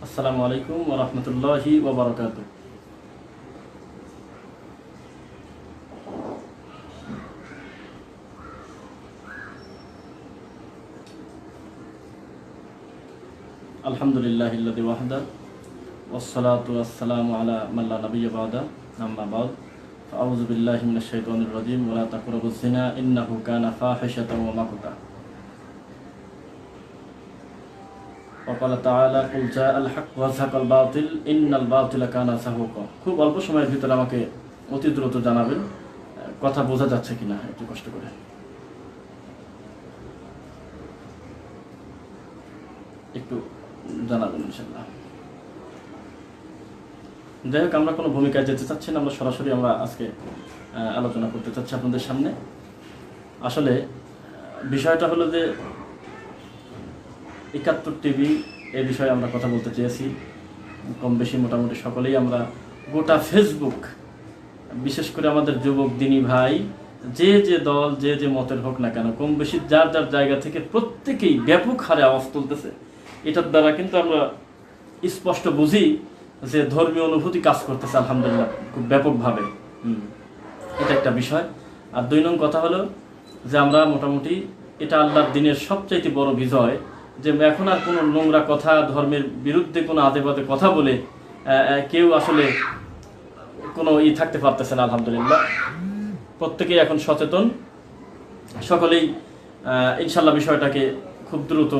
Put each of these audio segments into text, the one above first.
আসসালামু আলাইকুম ওয়া রাহমাতুল্লাহি ওয়া বারাকাতুহু। আলহামদুলিল্লাহিল্লাযী ওয়াহদা ওয়াসসালাতু ওয়াসসালামু আলা মান লা নাবিয়্যা বা'দা আম্মা বা'দ ফাআউযু বিল্লাহি মিনাশ শাইতানির রাজীম ওয়া লা তাকরাবুয যিনা ইন্নাহু কানা ফাহিশাতাও ওয়া মাকতা ওয়া ক্বালা তাআলা কুল জাআল হক ওয়া যাহাকাল বাতিল ইন্নাল বাতিলা কানা যাহুকা। খুব অল্প সময়ের ভিতরে আমাকে অতি দ্রুত জানাবেন কথা বোঝা যাচ্ছে কিনা, একটু কষ্ট করে একটু জানাবেন ইনশাআল্লাহ। যাই হোক, আমরা কোনো ভূমিকায় যেতে চাচ্ছি না, আমরা সরাসরি আজকে আলোচনা করতে চাচ্ছি আপনাদের সামনে। আসলে বিষয়টা হলো যে ৭১ টিভি এ বিষয়ে আমরা কথা বলতে চেয়েছি। কম বেশি মোটামুটি সকলেই আমরা, গোটা ফেসবুক, বিশেষ করে আমাদের যুবক দিনী ভাই, যে যে দল যে যে মতের হোক না কেন, কম বেশি যার যার জায়গা থেকে প্রত্যেকেই ব্যাপক হারে আওয়াজ তুলতেছে। এটার দ্বারা কিন্তু আমরা স্পষ্ট বুঝি যে ধর্মীয় অনুভূতি কাজ করতেছে আলহামদুলিল্লাহ খুব ব্যাপকভাবে। এটা একটা বিষয়। আর ২ নং কথা হলো যে আমরা মোটামুটি, এটা আল্লাহর দিনের সবচাইতে বড় বিজয় যে এখন আর কোনো নোংরা কথা, ধর্মের বিরুদ্ধে কোনো আদেবাদে কথা বলে কেউ আসলে কোনো থাকতে পারতেছে না আলহামদুলিল্লাহ। প্রত্যেকেই এখন সচেতন, সকলেই ইনশাল্লাহ বিষয়টাকে খুব দ্রুত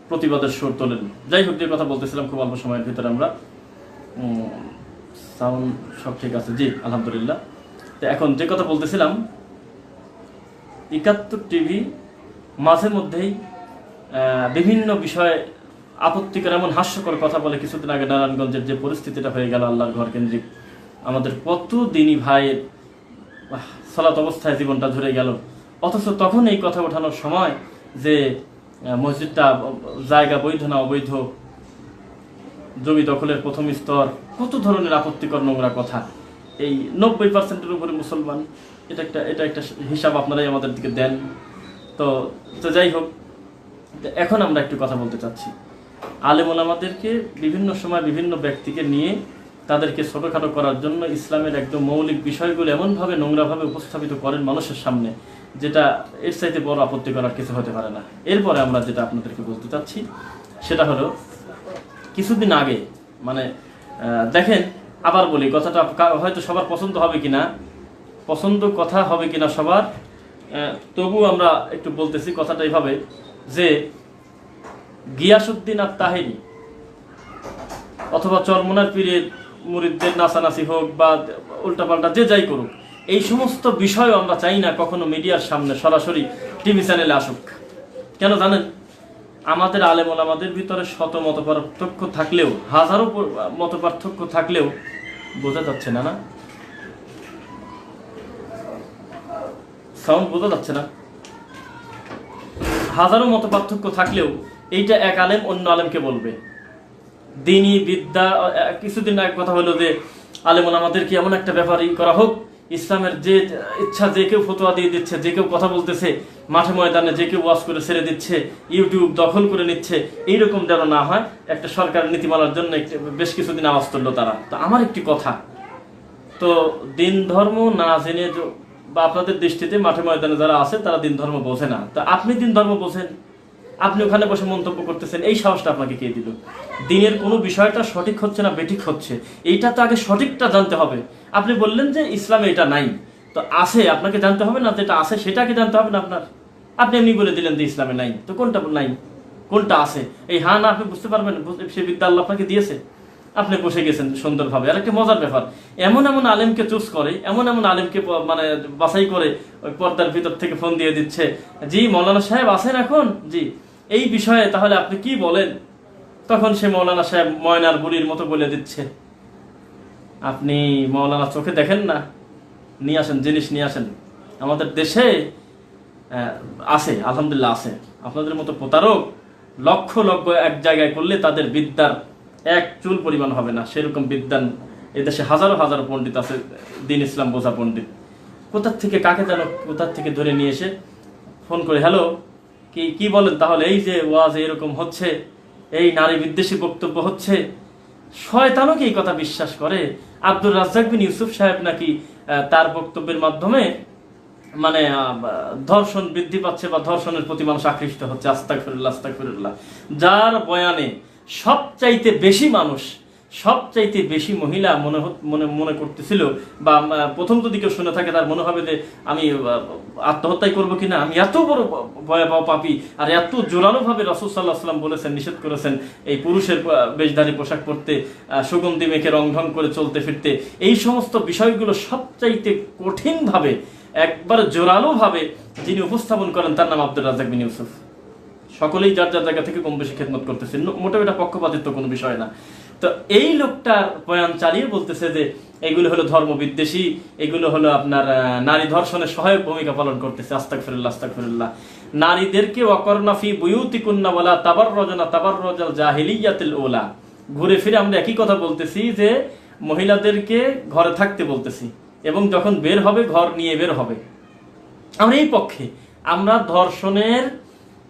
প্রতিবাদের সুর তোলেন। যাই হোক, যে কথা বলতেছিলাম, খুব অল্প সময়ের ভিতরে আমরা সাউন্ড সব ঠিক আছে, জি আলহামদুলিল্লাহ। তো এখন যে কথা বলতেছিলাম, ৭১ টিভি মাঝে মধ্যেই বিভিন্ন বিষয়ে আপত্তিকর এমন হাস্যকর কথা বলে। কিছুদিন আগে নারায়ণগঞ্জের যে পরিস্থিতিটা হয়ে গেল আল্লাহর ঘর কেন্দ্রিক, আমাদের কত দিনী ভাইয়ের সালাত অবস্থায় জীবনটা ঝরে গেল, অথচ তখন এই কথা ওঠানোর সময় যে মসজিদটা জায়গা বৈধ না অবৈধ, জমি দখলের প্রথম স্তর, কত ধরনের আপত্তিকর নোংরা কথা। এই ৯০%-এর উপরে মুসলমান, এটা একটা হিসাব আপনারাই আমাদের দিকে দেন। তো যাই হোক, এখন আমরা একটু কথা বলতে চাচ্ছি। আলেম ওলামাদেরকে বিভিন্ন সময় বিভিন্ন ব্যক্তিকে নিয়ে তাদেরকে ছোটোখাটো করার জন্য ইসলামের একদম মৌলিক বিষয়গুলো এমনভাবে নোংরাভাবে উপস্থাপিত করেন মানুষের সামনে, যেটা এর চাইতে বড় আপত্তি করার কিছু হতে পারে না। এরপরে আমরা যেটা আপনাদেরকে বলতে চাচ্ছি সেটা হলো, কিছুদিন আগে দেখেন, আবার বলি কথাটা, হয়তো সবার পছন্দ হবে কিনা, কথা হবে কিনা সবার, তবু আমরা একটু বলতেছি কথাটা এইভাবে যে গিয়াসউদ্দিন আত-তাহেরি অথবা চরমনার পীরের মুরিদদের নাচানাচি হোক বা উল্টাপাল্টা যে যাই করুক, এই সমস্ত বিষয় আমরা চাই না কখনো মিডিয়ার সামনে সরাসরি টিভি চ্যানেলে আসুক। কেন জানেন? আমাদের আলেম ওলামাদের ভিতরে শত মত পার্থক্য থাকলেও, হাজারো মত পার্থক্য থাকলেও, বোঝা যাচ্ছে না সাউন্ড বোঝা যাচ্ছে না, হাজারো মত পার্থক্য থাকলেও এইটা এক আলেম অন্য আলেমকে বলবে। দিনী বিদ্যা, কিছুদিন আগে কথা হলো যে আলেম ওলামাদেরকে এমন একটা ব্যাপার করা হোক, ইসলামের যে ইচ্ছা যে কেউ ফতোয়া দিয়ে দিচ্ছে, যে কেউ কথা বলতেছে মাঠে ময়দানে, যে কেউ ওয়াজ করে ছেড়ে দিচ্ছে, ইউটিউব দখল করে নিচ্ছে, এইরকম যেন না হয়। একটা সরকারের নীতিমালার জন্য বেশ কিছুদিন আওয়াজ তুললো তারা। তো আমার একটি কথা, তো দিন ধর্ম না জেনে, বা আপনাদের দৃষ্টিতে মাঠে ময়দানে যারা আছে তারা দিন ধর্ম বোঝে না, তা আপনি দিন ধর্ম বোঝেন, আপনি ওখানে বসে মন্তব্য করতেছেন, এই সাহসটা আপনাকে কে দিল? দিনের কোনো বিষয়টা সঠিক হচ্ছে না বেঠিক হচ্ছে, এইটা তো আগে সঠিকটা জানতে হবে। আপনি বললেন যে ইসলামে এটা নাই, তো আছে, আপনাকে জানতে হবে না? যেটা আছে সেটাকে জানতে হবে না আপনার? আপনি এমনি বলে দিলেন যে ইসলামে নাই, তো কোনটা নাই কোনটা আছে, এই হ্যাঁ না আপনি বুঝতে পারবেন? সে বিদ্যা আল্লাহ আপনাকে দিয়েছে, আপনি বসে গেছেন সুন্দরভাবে। আর একটা মজার ব্যাপার, এমন আলেমকে চুজ করে, এমন আলেমকে বাছাই করে ওই পর্দার ভিতর থেকে ফোন দিয়ে দিচ্ছে, জি মৌলানা সাহেব আছেন এখন, জি এই বিষয়ে তাহলে আপনি কি বলেন? তখন সে মৌলানা সাহেব ময়নার বুড়ির মতো বলে দিচ্ছে, আপনি মৌলানা চোখে দেখেন না, নিয়ে আসেন, জিনিস নিয়ে আসেন। আমাদের দেশে আছে আলহামদুলিল্লাহ, আছে আপনাদের মতো প্রতারক লক্ষ লক্ষ এক জায়গায় করলে তাদের বিদ্যার এক চুল পরিমাণ হবে না, সেরকম বিদ্যান এদেশে হাজারো হাজারো পণ্ডিত আছে, দিন ইসলাম বোঝা পণ্ডিত। কোথার থেকে কাকে যেন কোথার থেকে ধরে নিয়ে এসে ফোন করে, হ্যালো কি বলেন তাহলে, এই যে ওয়াজ এরকম হচ্ছে, এই নারী বিদ্বেষী বক্তব্য হচ্ছে। শয়তানও কি এই কথা বিশ্বাস করে? আব্দুর রাজ্জাক বিন ইউসুফ সাহেব নাকি তার বক্তব্যের মাধ্যমে মানে ধর্ষণ বৃদ্ধি পাচ্ছে বা ধর্ষণের প্রতি মানুষ আকৃষ্ট হচ্ছে। আস্তাগফিরুল্লাহ আস্তাগফিরুল্লাহ। যার বয়ানে সবচাইতে বেশি মানুষ, সবচাইতে বেশি মহিলা মনে করতেছিল, বা প্রথম যদি কেউ শুনে থাকে তার মনে হবে যে আমি আত্মহত্যাই করবো কিনা, আমি এত বড় ভয়াবহ পাপী। আর এত জোরালোভাবে রাসূল সাল্লাল্লাহু আলাইহি ওয়াসাল্লাম বলেছেন, নিষেধ করেছেন এই পুরুষের বেশধারী পোশাক পরতে, সুগন্ধি মেখে রং ঢং করে চলতে ফিরতে। এই সমস্ত বিষয়গুলো সবচাইতে কঠিনভাবে, একবার জোরালোভাবে যিনি উপস্থাপন করেন তার নাম আব্দুর রাজ্জাক বিন ইউসুফ। সকলেই যার যার জায়গা থেকে কম বেশি খেদমত করতেছেন, মোটেও এটা পক্ষপাতিত্ব কোনো বিষয় না। তো এই লোকটার বয়ান চালিয়ে বলতেছে যে এগুলো হলো ধর্ম বিদ্বেষী, এগুলো হলো আপনার নারী ধর্ষণের সহায়ক ভূমিকা পালন করতেছে। আস্তাগফিরুল্লাহ আস্তাগফিরুল্লাহ। নারীদেরকে ওয়াকরনা ফি বুয়ুতিকুন্না ওয়ালা তাবাররাজনা তাবাররাজাল জাহিলিয়াতিল উলা। ঘুরে ফিরে আমরা একই কথা বলতেছি যে মহিলাদেরকে ঘরে থাকতে বলতেছি, এবং যখন বের হবে ঘর নিয়ে বের হবে। আমরা এই পক্ষে। আমরা ধর্ষণের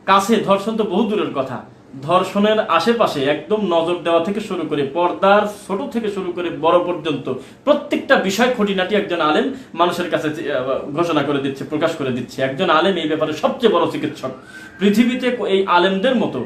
কাছে, ধর্ষণ তো বহু দূরের কথা, ধর্ষণের আশেপাশে একদম নজর দেওয়া থেকে শুরু করে পর্দার ছোট থেকে শুরু করে বড় পর্যন্ত প্রত্যেকটা বিষয় খুঁটিনাটি একজন আলেম মানুষের কাছে ঘোষণা করে দিচ্ছে, প্রকাশ করে দিচ্ছে। একজন আলেম এই ব্যাপারে সবচেয়ে বড় চিকিৎসক। পৃথিবীতে এই আলেমদের মতো,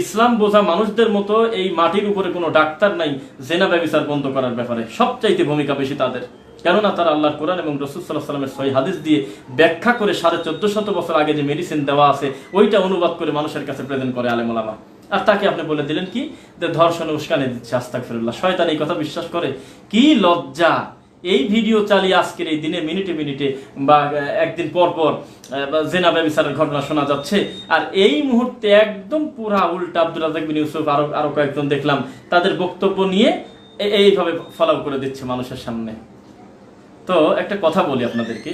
ইসলাম বোঝা মানুষদের মতো এই মাটির উপরে কোনো ডাক্তার নাই জেনা ব্যভিচার বন্ধ করার ব্যাপারে। সবচাইতে ভূমিকা বেশি তাদের, কেননা তারা আল্লাহর কোরআন এবং রাসূল সাল্লাল্লাহু আলাইহি ওয়াসাল্লামের সহিহ হাদিস দিয়ে ব্যাখ্যা করে 1450 বছর আগে যে মেডিসিন দেওয়া আছে ওইটা অনুবাদ করে মানুষের কাছে প্রেজেন্ট করে আলেম ওলামা। আর তাকে আপনি বলে দিলেন কি যে ধর্ষণে উস্কানি দিচ্ছে। আস্তাগফিরুল্লাহ। শয়তান এই কথা বিশ্বাস করে। কি লজ্জা! এই ভিডিও চালিয়ে আজকের এই দিনে মিনিটে মিনিটে বা একদিন পর পর জেনা ব্যভিচারের ঘটনা শোনা যাচ্ছে। আর এই মুহূর্তে একদম পুরা উল্টা আব্দুর রাজ্জাক বিন ইউসুফ আরো কয়েকজন দেখলাম তাদের বক্তব্য নিয়ে এইভাবে ফলো করে দিচ্ছে মানুষের সামনে। তো একটা কথা বলি আপনাদেরকে,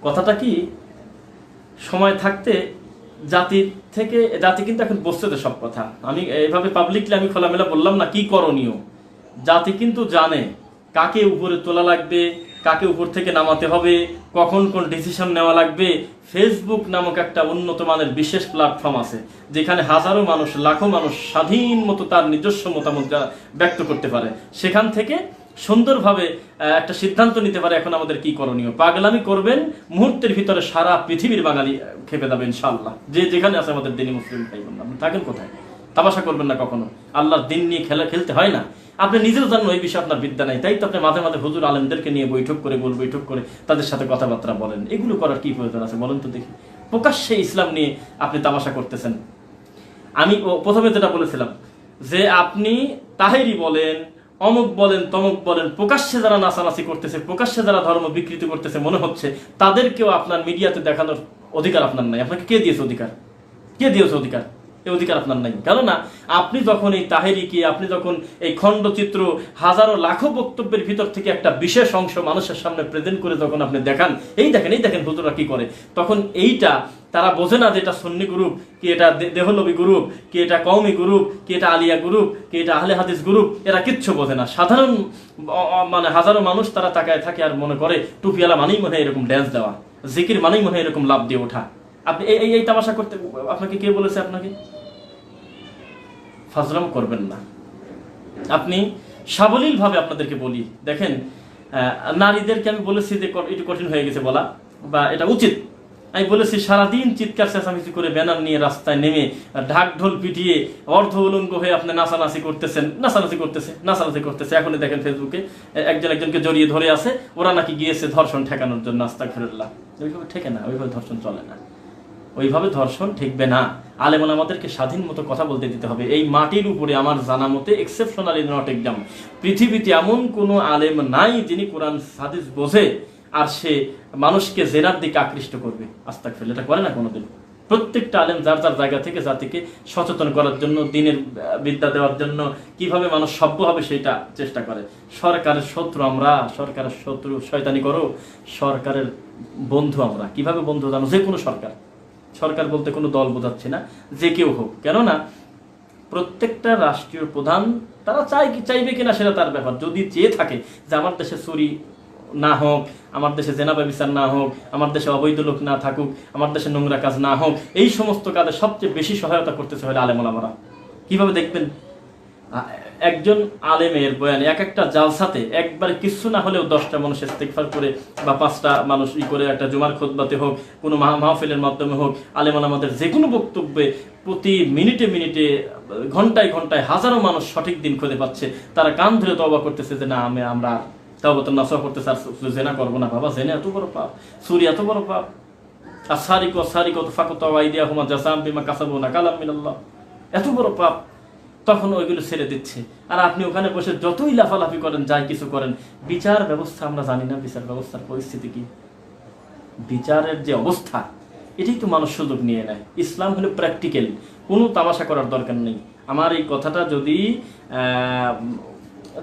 কথাটা কি, সময় থাকতে জাতি কিন্তু এখন বসছে তো সব কথা। আমি এইভাবে পাবলিকলি আমি খোলামেলা বললাম না কি করণীয়। জাতি কিন্তু জানে কাকে উপরে তোলা লাগবে, কাকে উপর থেকে নামাতে হবে, কখন কোন ডিসিশন নেওয়া লাগবে। ফেসবুক নামক একটা উন্নত মানের বিশেষ প্ল্যাটফর্ম আছে যেখানে হাজারো মানুষ, লাখো মানুষ স্বাধীন মতো তার নিজস্ব মতামত ব্যক্ত করতে পারে। সেখান থেকে সুন্দরভাবে একটা সিদ্ধান্ত নিতে পারে এখন আমাদের কি করণীয়। পাগলামি করবেন, মুহূর্তের ভিতরে সারা পৃথিবীর বাঙালি খেপে যাবে ইনশাআল্লাহ। যে যেখানে আছে আমাদের দিনী মুসলিম ভাই বোন, আপনি থাকেন কোথায়, তামাশা করবেন না কখনো। আল্লাহর দিন নিয়ে খেলতে হয় না। আপনি নিজেও জানেন ওই বিষয়ে আপনার বিদ্যা নাই, তাই তো আপনি মাঝে মাঝে হুজুর আলেমদেরকে নিয়ে বৈঠক করে তাদের সাথে কথাবার্তা বলেন। এগুলো করার কি প্রয়োজন আছে বলেন তো দেখি? প্রকাশ্যে ইসলাম নিয়ে আপনি তামাশা করতেছেন। আমি প্রথমে যেটা বলেছিলাম যে আপনি তাহেরি বলেন, অমুক বলেন, তমুক বলেন, প্রকাশ্যে যারা নাচানাচি করতেছে, প্রকাশ্যে যারা ধর্ম বিকৃতি করতেছে মনে হচ্ছে, তাদেরকেও আপনার মিডিয়াতে দেখানোর অধিকার আপনার নাই। আপনাকে কে দিয়েছে অধিকার? কে দিয়েছে অধিকার? এই অধিকার আপনার নাই। কেননা আপনি যখন এই তাহেরিকে, আপনি যখন এই খণ্ডচিত্র হাজারো লাখো বক্তব্যের ভিতর থেকে একটা বিশেষ অংশ মানুষের সামনে প্রেজেন্ট করে যখন আপনি দেখান, এই দেখেন হুজুররা কি করে, তখন এইটা তারা বোঝে না যে এটা সুন্নি গ্রুপ, কি এটা দেহলবি গ্রুপ, কি এটা কওমি গ্রুপ, কি এটা আলিয়া গ্রুপ, কি এটা আহলে হাদিস গ্রুপ। এরা কিচ্ছু বোঝে না। সাধারণ মানে হাজারো মানুষ তারা তাকায় থাকে আর মনে করে টুপিওয়ালা মানেই মনে হয় এরকম ড্যান্স দেওয়া, জিকির মানেই মনে হয় এরকম লাভ দিয়ে ওঠা। আপনি এই তামাশা করতে আপনাকে কে বলেছে? আপনাকে ফাজলাম করবেন না। আপনি সাবলীল ভাবে আপনাদেরকে বলি, দেখেন নারীদেরকে আমি বলেছি যে একটু কঠিন হয়ে গেছে বলা, বা এটা উচিত। আমি বলেছি সারাদিন চিৎকার চেঁচামেচি করে ব্যানার নিয়ে রাস্তায় নেমে ঢাক ঢোল পিটিয়ে অর্ধ উলঙ্গ হয়ে আপনি নাচানাচি করতেছে। এখনই দেখেন ফেসবুকে একজনকে জড়িয়ে ধরে আছে, ওরা নাকি গিয়েছে ধর্ষণ ঠেকানোর জন্য। আস্তাগফিরুল্লাহ। ওইভাবে ঠেকে না, ওইভাবে ধর্ষণ চলে না, ওইভাবে ধর্ষণ ঠেকবে না। আলেম ওলামাদেরকে স্বাধীন মতো কথা বলতে দিতে হবে। এই মাটির উপরে আমার জানা মতে এক্সেপশনালি নট এক্সাম, পৃথিবীতে এমন কোনো আলেম নাই যিনি কোরআন হাদিস বোঝে আর সে মানুষকে জেনার দিকে আকৃষ্ট করবে। আস্তাগফিরুল্লাহ। এটা করে না কোনোদিন। প্রত্যেকটা আলেম যার যার জায়গা থেকে জাতিকে সচেতন করার জন্য, দিনের বিদ্যা দেওয়ার জন্য, কিভাবে মানুষ সভ্য হবে সেটা চেষ্টা করে। সরকারের শত্রু আমরা, সরকারের শত্রু শয়তানি করো, সরকারের বন্ধু আমরা। কিভাবে বন্ধু জানো? যে কোনো সরকার বলতে কোনো দল বোঝাচ্ছে না, যে কেউ হোক। কেননা প্রত্যেকটা রাষ্ট্রীয় প্রধান তারা চাইবে কিনা সেটা তার ব্যাপার। যদি চেয়ে থাকে যে আমার দেশে চুরি না হোক, আমার দেশে জেনা ব্যভিচার না হোক, আমার দেশে অবৈধ লোক না থাকুক, আমার দেশে নোংরা কাজ না হোক, এই সমস্ত কাজে সবচেয়ে বেশি সহায়তা করতেছে হলে আলেম ওলামারা। কিভাবে দেখবেন? একজন আলেমের বয়ানে এক একটা জালসাতে একবার কিছু না হলেও 10টা মানুষ ইস্তেগফার করে বা 5টা মানুষ করে একটা জুমার খুতবাতে হোক, কোনো মাহফিলের মাধ্যমে হোক, আলেম ওলামাদের যে কোনো বক্তব্যে প্রতি মিনিটে মিনিটে ঘন্টায় ঘন্টায় হাজারো মানুষ সঠিক দিন খুঁজে পাচ্ছে। তারা কান ধরে তওবা করতেছে যে না আমরা তাওবাতুন নাসুহ করতেছে, আর জেনা করবো না। বাবা, জেনা এত বড় পাপ, চুরি এত বড় পাপ। আর সারিকাতু ফাকতাউ আইদিয়াহুমা জাযাআম বিমা কাসাবু নাকালাম মিনাল্লাহ, এত বড় পাপ। তখন ওইগুলো ছেড়ে দিচ্ছে, আর আপনি ওখানে বসে যতই লাফালাফি করেন, যাই কিছু করেন। বিচার ব্যবস্থা আমরা জানি না, বিচার ব্যবস্থার পরিস্থিতি কি, বিচারের যে অবস্থা, এটাই তো মানুষ সুযোগ নিয়ে নেয়। ইসলাম হলো প্র্যাকটিক্যাল, কোনো তামাশা করার দরকার নেই। আমার এই কথাটা যদি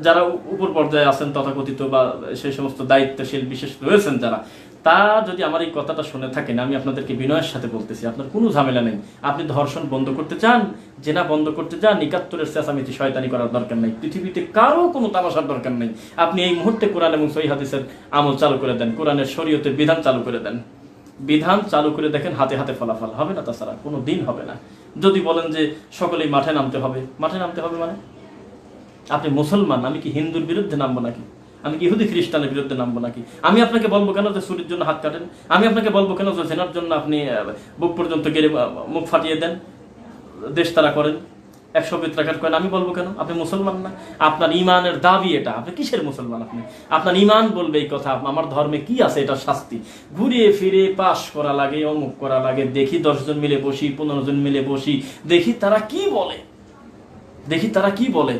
যারা উপর পর্যায়ে আছেন তথাকথিত, বা সেই সমস্ত দায়িত্বশীল বিশেষ রয়েছেন যারা, তা যদি আমার এই কথাটা শুনে থাকেন, আমি আপনাদেরকে বিনয়ের সাথে বলতেছি, আপনার কোনো ঝামেলা নেই। আপনি ধর্ষণ বন্ধ করতে চান, জেনা বন্ধ করতে চান, 71 চেঁচামেচি শয়তানি করার দরকার নেই। পৃথিবীতে কারো কোনো তামাশার দরকার নেই। আপনি এই মুহূর্তে কোরআন এবং সহিহ হাদিসের আমল চালু করে দেন, কোরআনের শরীয়তের বিধান চালু করে দেন, বিধান চালু করে দেখেন, হাতে হাতে ফলাফল হবে না, তাছাড়া কোনো দিন হবে না। যদি বলেন যে সকলেই মাঠে নামতে হবে, মাঠে নামতে হবে মানে আপনি মুসলমান, আমি কি হিন্দুর বিরুদ্ধে নামবো নাকি? আমি কি ইহুদি খ্রিস্টানের বিরুদ্ধে নামবো নাকি? আমি আপনাকে বলবো কেন যে চুরির জন্য হাত কাটেন? আমি আপনাকে বলবো কেন যে জেনার জন্য আপনি বুক পর্যন্ত গেড়ে মুখ ফাটিয়ে দেন, দেশ তারা করেন, 100 বেত্রাঘাত করেন? আমি বলবো কেন? আপনি মুসলমান না? আপনার ইমানের দাবি এটা, আপনি কিসের মুসলমান? আপনার ইমান বলবে এই কথা, আমার ধর্মে কি আছে এটা শাস্তি। ঘুরিয়ে ফিরে পাশ করা লাগে, অমুক করা লাগে, দেখি 10 জন মিলে বসি, 15 জন মিলে বসি, দেখি তারা কি বলে।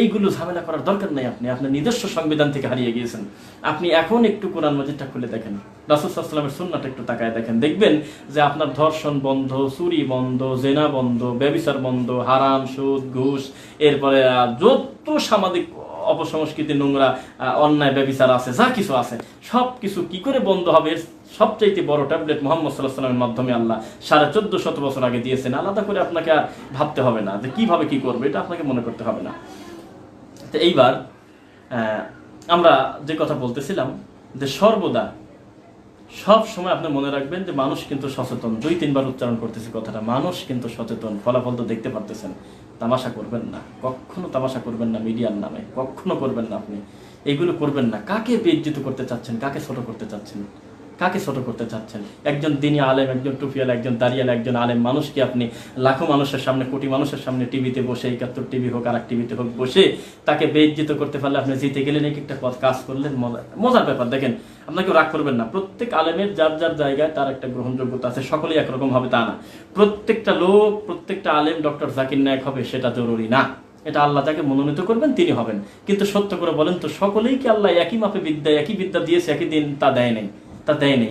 এইগুলো ঝামেলা করার দরকার নাই। আপনি আপনার নিজস্ব সংবিধান থেকে হারিয়ে গিয়েছেন। আপনি এখন একটু কোরআন মাজিদটা খুলে দেখেন, রাসূল সাল্লাল্লাহু আলাইহি ওয়াসাল্লামের সুন্নাহটা একটু তাকায় দেখেন, দেখবেন যে আপনার ধর্ষণ বন্ধ, চুরি বন্ধ, জেনা বন্ধ, ব্যভিচার বন্ধ, হারাম, সুদ, ঘুষ, এরপরে যত সামাজিক অপসংস্কৃতি, নোংরা, অন্যায়, ব্যভিচার আছে, যা কিছু আছে, সব কিছু কি করে বন্ধ হবে? সবচাইতে বড় ট্যাবলেট মুহাম্মদ সাল্লাল্লাহু আলাইহি ওয়াসাল্লামের মাধ্যমে আল্লাহ 1450 বছর আগে দিয়েছেন। আলাদা করে আপনাকে আর ভাবতে হবে না যে কিভাবে কি করবে, এটা আপনাকে মনে করতে হবে না। তো এইবার আমরা যে কথা বলতেছিলাম, যে সর্বদা সব সময় আপনি মনে রাখবেন যে মানুষ কিন্তু সচেতন। 2-3 বার উচ্চারণ করতেছি কথাটা, মানুষ কিন্তু সচেতন। ফলাফল তো দেখতে পারতেছেন। তামাশা করবেন না, কখনো তামাশা করবেন না মিডিয়ার নামে, কখনো করবেন না। আপনি এইগুলো করবেন না। কাকে বেইজ্জত করতে চাচ্ছেন? কাকে ছোট করতে চাচ্ছেন? একজন দিনী আলেম, একজন টুপিয়ালা, একজন দাঁড়িয়ালা, একজন আলেম মানুষকে আপনি লাখো মানুষের সামনে, কোটি মানুষের সামনে, টিভিতে বসে, 71 টিভি হোক আর এক টিভিতে হোক, বসে তাকে বেইজ্জত করতে পারলে আপনি জিতে গেলেন। একটা কাজ করলেন, মজার ব্যাপার। দেখেন, আপনাকে রাগ করবেন না। প্রত্যেক আলেমের যার যার জায়গায় তার একটা গ্রহণযোগ্যতা আছে, সকলেই একরকম হবে তা না। প্রত্যেকটা লোক, প্রত্যেকটা আলেম ডক্টর জাকির নায়েক হবে সেটা জরুরি না। এটা আল্লাহ যাকে মনোনীত করবেন তিনি হবেন। কিন্তু সত্য করে বলেন তো, সকলেই কি আল্লাহ একই মাপে একই বিদ্যা দিয়েছে, একই দিন তা দেয় নাই?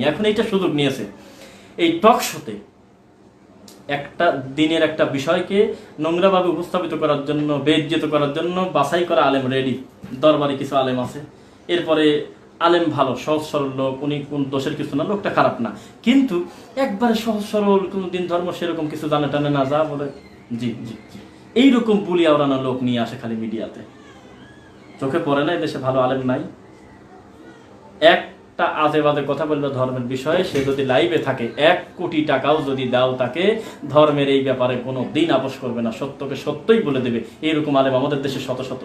এখন এইটা সুযোগ নিয়েছে এই টক শোতে একটা দিনের একটা বিষয়কে নোংরাভাবে উপস্থাপিত করার জন্য, বেইজ্জত করার জন্য বাছাই করা আলেম রেডি। দরবারে কিছু আলেম আছে, এরপরে আলেম ভালো, সহজ সরল লোক, উনি কোন দোষের কিছু না, লোকটা খারাপ না, কিন্তু একবারে সহজ সরল, কোন দিন ধর্ম সেরকম কিছু জানে টানে না, যা বলে জি জি জি, এইরকম বুলি আওড়ানো লোক নিয়ে আসে খালি মিডিয়াতে। চোখে পড়ে না দেশে ভালো আলেম নাই? একটা আজে বাজে কথা বললো ধর্মের বিষয়ে, সে যদি লাইভে থাকে 1 কোটি টাকাও যদি দাও তাকে, ধর্মের এই ব্যাপারে কোনো দিন আপোষ করবে না, সত্যকে সত্যই বলে দেবে। এইরকম আলেম আমাদের দেশে শত শত।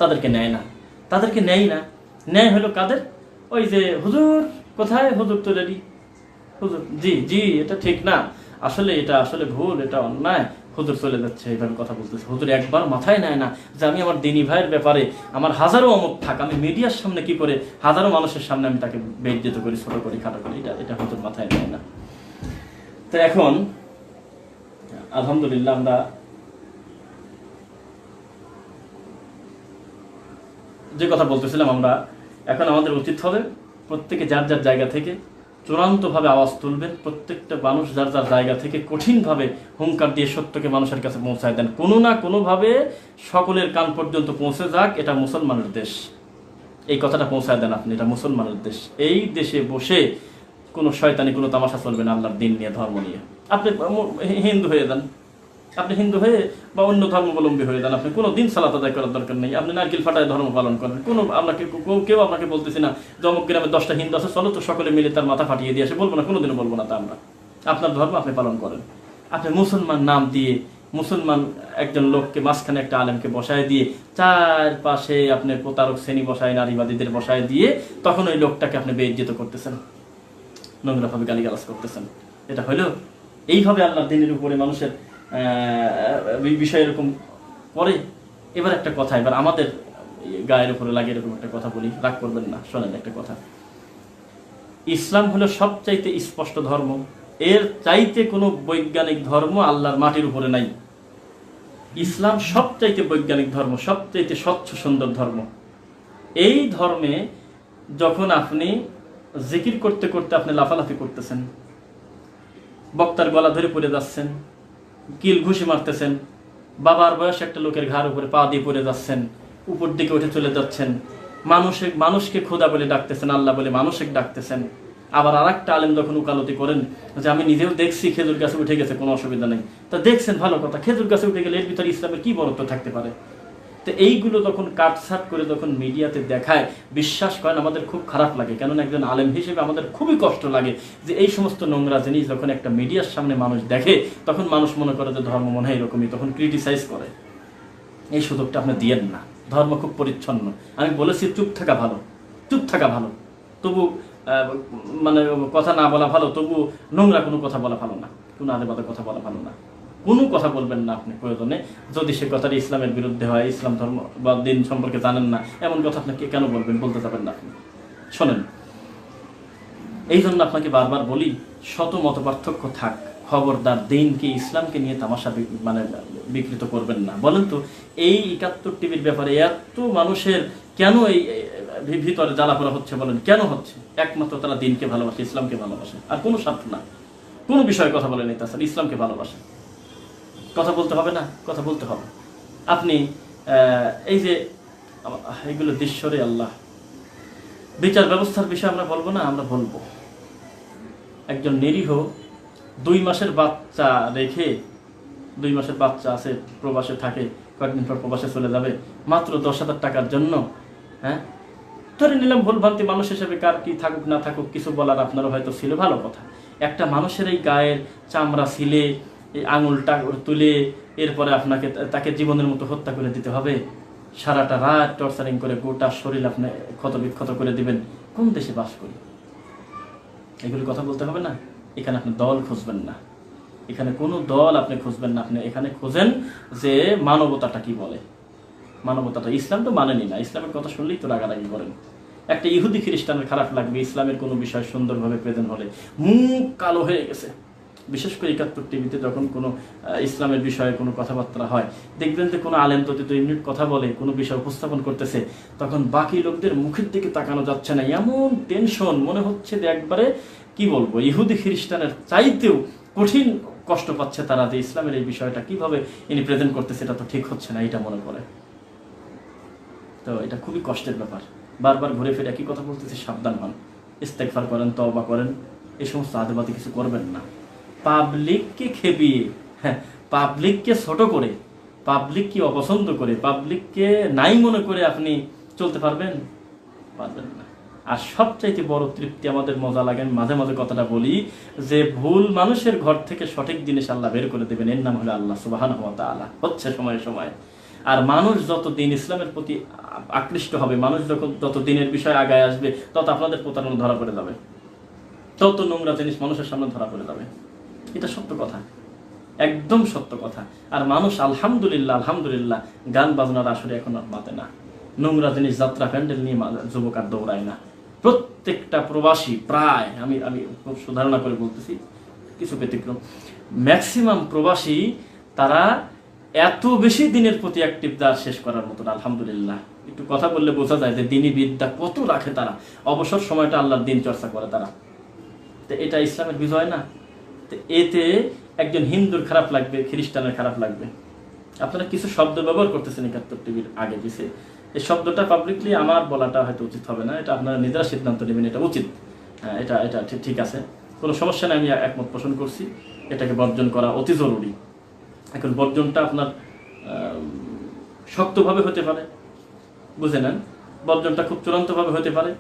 তাদেরকে নেয় না। ন্যায় হলো কাদের? ওই যে হুজুর কোথায়, হুজুর তো রেডি, হুজুর জি জি এটা ঠিক না, এটা আসলে ভুল, এটা অন্যায়, হুজুর চলে যাচ্ছে, এইভাবে কথা বলতেছে। হুজুর একবার মাথায় নেয় না যে আমি আমার দিনী ভাইয়ের ব্যাপারে আমার হাজারো অমত থাক, আমি মিডিয়ার সামনে কি করে হাজারো মানুষের সামনে আমি তাকে বেইজ্জত করি, ছোট করি, খাটো করি, এটা হুজুর মাথায় নেয় না। তো এখন আলহামদুলিল্লাহ আমরা যে কথা বলতেছিলাম, আমরা এখন আমাদের উচিত হবে প্রত্যেকে যার যার জায়গা থেকে চূড়ান্তভাবে আওয়াজ তুলবেন। প্রত্যেকটা মানুষ যার যার জায়গা থেকে কঠিনভাবে হুঙ্কার দিয়ে সত্যকে মানুষের কাছে পৌঁছায় দেন। কোনো না কোনোভাবে সকলের কান পর্যন্ত পৌঁছে যাক, এটা মুসলমানের দেশ, এই কথাটা পৌঁছায় দেন আপনি, এটা মুসলমানের দেশ। এই দেশে বসে কোনো শয়তানি, কোনো তামাশা চলবে না আল্লাহর দিন নিয়ে, ধর্ম নিয়ে। আপনি হিন্দু হয়ে যান, আপনি হিন্দু হয়ে বা অন্য ধর্মাবলম্বী হয়ে যান, আপনি কোনো দিন সালাত আদায় করার দরকার নেই। আপনি নারকেল ফাটায় ধর্ম পালন করেন, কেউ আপনাকে বলতেছি না জমক গ্রামে 10টা হিন্দু আছে, চলো তো সকলে মিলে তার মাথা ফাটিয়ে দিয়ে আসে, বলবো না, কোনোদিনও বলবো না তা। আমরা আপনার ধর্ম আপনি পালন করেন। আপনি মুসলমান নাম দিয়ে মুসলমান একজন লোককে মাঝখানে একটা আলেমকে বসায় দিয়ে চারপাশে আপনি প্রতারক শ্রেণী বসায়, নারীবাদীদের বসায় দিয়ে তখন ওই লোকটাকে আপনি বেইজ্জত করতেছেন, নোংরাভাবে গালিগালাজ করতেছেন। এটা হইল এইভাবে আল্লাহর দিনের উপরে মানুষের বিষয় এরকম পরে। এবার একটা কথা, এবার আমাদের গায়ের উপরে লাগে এরকম একটা কথা বলি, রাগ করবেন না, শোনেন একটা কথা। ইসলাম হলো সবচাইতে স্পষ্ট ধর্ম, এর চাইতে কোনো বৈজ্ঞানিক ধর্ম আল্লাহর মাটির উপরে নাই। ইসলাম সবচাইতে বৈজ্ঞানিক ধর্ম, সবচাইতে স্বচ্ছ সুন্দর ধর্ম। এই ধর্মে যখন আপনি জিকির করতে করতে আপনি লাফালাফি করতেছেন, বক্তার গলা ধরে পড়ে যাচ্ছেন, কিল ঘুষি মারতেছেন, বাবার বয়স একটা লোকের ঘাড় উপরে পা দিয়ে পড়ে যাচ্ছেন, উপর দিকে উঠে চলে যাচ্ছেন, মানুষকে খোদা বলে ডাকতেছেন, আল্লাহ বলে মানুষকে ডাকতেছেন। আবার আর একটা আলেম যখন উকালতি করেন যে আমি নিজেও দেখছি খেজুর গাছে উঠে গেছে, কোনো অসুবিধা নেই, তা দেখছেন ভালো কথা, খেজুর গাছে উঠে গেলে এর ভিতরে ইসলামের কি বরত্ব থাকতে পারে? তো এইগুলো যখন কাটছাট করে যখন মিডিয়াতে দেখায়, বিশ্বাস করেন আমাদের খুব খারাপ লাগে। কেননা একজন আলেম হিসেবে আমাদের খুবই কষ্ট লাগে যে এই সমস্ত নোংরা জিনিস যখন একটা মিডিয়ার সামনে মানুষ দেখে, তখন মানুষ মনে করে যে ধর্ম মনে হয় এরকমই, তখন ক্রিটিসাইজ করে। এই সুযোগটা আপনি দিয়েন না। ধর্ম খুব পরিচ্ছন্ন। আমি বলেছি চুপ থাকা ভালো, চুপ থাকা ভালো, তবু মানে কথা না বলা ভালো, তবু নোংরা কোনো কথা বলা ভালো না, কোনো আদেবাদের কথা বলা ভালো না। কোনো কথা বলবেন না আপনি প্রয়োজনে, যদি সে কথাটা ইসলামের বিরুদ্ধে হয়, ইসলাম ধর্ম বা দিন সম্পর্কে জানেন না, এমন কথা আপনাকে কেন বলবেন, বলতে যাবেন না আপনি। শোনেন, এই জন্য আপনাকে বারবার বলি, শত মত পার্থক্য থাক, খবরদার দিনকে ইসলামকে নিয়ে তামাশা মানে বিকৃত করবেন না। বলেন তো এই 71 টিভির ব্যাপারে এত মানুষের কেন এই ভিতরে জ্বালাপোড়া হচ্ছে? বলেন কেন হচ্ছে? একমাত্র তারা দিনকে ভালোবাসে, ইসলামকে ভালোবাসে, আর কোনো স্বার্থ না, কোনো বিষয়ে কথা বলে নেই, তাছাড়া ইসলামকে ভালোবাসে। কথা বলতে হবে না? কথা বলতে হবে। আপনি এই যে এইগুলো দৃশ্যরে আল্লাহ, বিচার ব্যবস্থার বিষয়ে আমরা বলবো না, আমরা বলবো। একজন নিরীহ 2 মাসের বাচ্চা রেখে, 2 মাসের বাচ্চা আছে, প্রবাসে থাকে, কয়েকদিন পর প্রবাসে চলে যাবে, মাত্র 10,000 টাকার জন্য। হ্যাঁ, ধরে নিলাম ভুলভ্রান্তি মানুষ হিসেবে, কার কি থাকুক না থাকুক, কিছু বলার আপনারও হয়তো ছিল, ভালো কথা। একটা মানুষের এই গায়ের চামড়া ছিলে, এই আঙুলটা তুলে এরপরে আপনাকে তাকে জীবনের মতো হত্যা করে দিতে হবে, সারাটা রাত টর্চারিং করে গোটা শরীর আপনি ক্ষতবিক্ষত করে দিবেন। কোন দেশে বাস করি? এগুলি কথা বলতে হবে না। এখানে আপনি দল খুঁজবেন না, এখানে কোনো দল আপনি খুঁজবেন না, আপনি এখানে খুঁজেন যে মানবতাটা কি বলে। মানবতাটা ইসলাম তো মানেনি না, ইসলামের কথা শুনলেই তো রাগারাগি করেন। একটা ইহুদি খ্রিস্টানের খারাপ লাগবে ইসলামের কোনো বিষয় সুন্দরভাবে প্রেজেন্ট হলে, মুখ কালো হয়ে গেছে। বিশেষ করে 71 টিভিতে যখন কোনো ইসলামের বিষয়ে কোনো কথাবার্তা হয়, দেখবেন যে কোনো আলেম যদি 2 মিনিট কথা বলে, কোনো বিষয় উপস্থাপন করতেছে, তখন বাকি লোকদের মুখের দিকে তাকানো যাচ্ছে না, এমন টেনশন, মনে হচ্ছে যে একবারে কি বলবো, ইহুদি খ্রিস্টানের চাইতেও কঠিন কষ্ট পাচ্ছে তারা, যে ইসলামের এই বিষয়টা কিভাবে ইনি প্রেজেন্ট করতেছে, এটা তো ঠিক হচ্ছে না, এটা মনে করে। তো এটা খুবই কষ্টের ব্যাপার। বারবার ঘুরে ফিরে একই কথা বলতেছি, সাবধান হন, ইস্তেগফার করেন, তওবা করেন, এই সমস্ত আদেবাদি কিছু করবেন না। পাবলিককে খেপিয়ে, হ্যাঁ, পাবলিককে ছোট করে, পাবলিককে অপছন্দ করে, পাবলিককে নাই মনে করে আপনি চলতে পারবেন? পারবেন না। আর সবচাইতে বড় তৃপ্তি আমাদের মজা লাগে, আমি মাঝে মাঝে কথাটা বলি, যে ভুল মানুষের ঘর থেকে সঠিক জিনিস আল্লাহ বের করে দেবেন, এর নাম হলো আল্লাহ সুবহানাহু ওয়া তাআলা। হচ্ছে সময়ে সময়ে। আর মানুষ যত দিন ইসলামের প্রতি আকৃষ্ট হবে, মানুষ যত দিনের বিষয় আগায় আসবে, তত আপনাদের প্রতারণা ধরা পড়ে যাবে, তত নোংরা জিনিস মানুষের সামনে ধরা পড়ে যাবে। এটা সত্য কথা, একদম সত্য কথা। আর মানুষ আলহামদুলিল্লাহ, আলহামদুলিল্লাহ, গান বাজনার আসরে এখন আর মাতে না, নোংরা জিনিস যাত্রা প্যান্ডেল নিয়ে যুবক আর দৌড়ায় না। প্রত্যেকটা প্রবাসী প্রায়, আমি খুব সুধারণা করে বলতেছি, কিছু ব্যতিক্রম, ম্যাক্সিমাম প্রবাসী তারা এত বেশি দিনের প্রতি অ্যাক্টিভ যা শেষ করার মতন। আলহামদুলিল্লাহ, একটু কথা বললে বোঝা যায় যে দিনী বিদ্যা কত রাখে তারা, অবসর সময়টা আল্লাহর দিন চর্চা করে তারা। তো এটা ইসলামের বিজয় না? তো এতে একজন হিন্দুর খারাপ লাগবে, খ্রিস্টানের খারাপ লাগবে। আপনারা কিছু শব্দ ব্যবহার করতেছেন 71 টিভির আগে পিছে, এই শব্দটা পাবলিকলি আমার বলাটা হয়তো উচিত হবে না, এটা আপনারা নিজেরা সিদ্ধান্ত নেবেন, এটা উচিত, এটা এটা ঠিক আছে, কোনো সমস্যা নেই, আমি একমত পোষণ করছি, এটাকে বর্জন করা অতি জরুরি। এখন বর্জনটা আপনার শক্তভাবে হতে পারে, বুঝে নেন, বর্জনটা খুব চূড়ান্তভাবে হতে পারে,